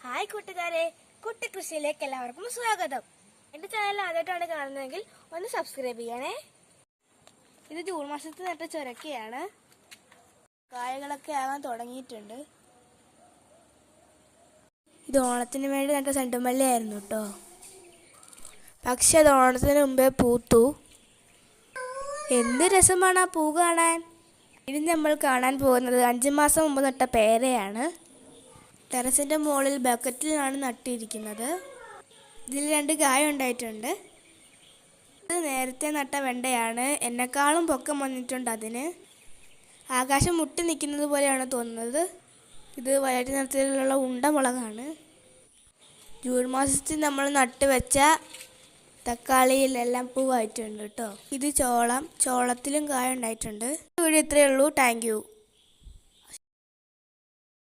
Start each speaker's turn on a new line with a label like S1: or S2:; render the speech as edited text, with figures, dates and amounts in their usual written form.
S1: Hi കൂട്ടുകാരെ, കുട്ടിക്കൃഷിയിലേക്ക് എല്ലാവർക്കും സ്വാഗതം. എൻ്റെ ചാനൽ ആദ്യമായിട്ടാണ് കാണുന്നതെങ്കിൽ ഒന്ന് സബ്സ്ക്രൈബ് ചെയ്യണേ. ഇത് ജൂൺ മാസത്തിൽ നട്ട ചുരക്കയാണ്. കായകളൊക്കെ ആകാൻ തുടങ്ങിയിട്ടുണ്ട്. ഇത് ഓണത്തിന് വേണ്ടി നട്ട ചെണ്ടുമല്ലിയായിരുന്നു കേട്ടോ. പക്ഷെ അത് ഓണത്തിന് മുമ്പേ പൂത്തു. എന്ത് രസമാണ് ആ പൂ കാണാൻ. ഇനി നമ്മൾ കാണാൻ പോകുന്നത് 5 മാസം മുമ്പ് നട്ട പേരയാണ്. ടെറസിൻ്റെ മുകളിൽ ബക്കറ്റിലാണ് നട്ടിരിക്കുന്നത്. ഇതിൽ 2 കായ ഉണ്ടായിട്ടുണ്ട്. ഇത് നേരത്തെ നട്ട വെണ്ടയാണ്. എന്നെക്കാളും പൊക്കം വന്നിട്ടുണ്ട് അതിന്. ആകാശം മുട്ടി നിൽക്കുന്നത് പോലെയാണ് തോന്നുന്നത്. ഇത് വയലറ്റ് നിറത്തിലുള്ള ഉണ്ട മുളകാണ്. ജൂൺ മാസത്തിൽ നമ്മൾ നട്ട് വെച്ച തക്കാളിയിലെല്ലാം പൂവായിട്ടുണ്ട് കേട്ടോ. ഇത് ചോളത്തിലും കായ ഉണ്ടായിട്ടുണ്ട്. ഇവിടെ ഇത്രയേ ഉള്ളൂ. Thank you.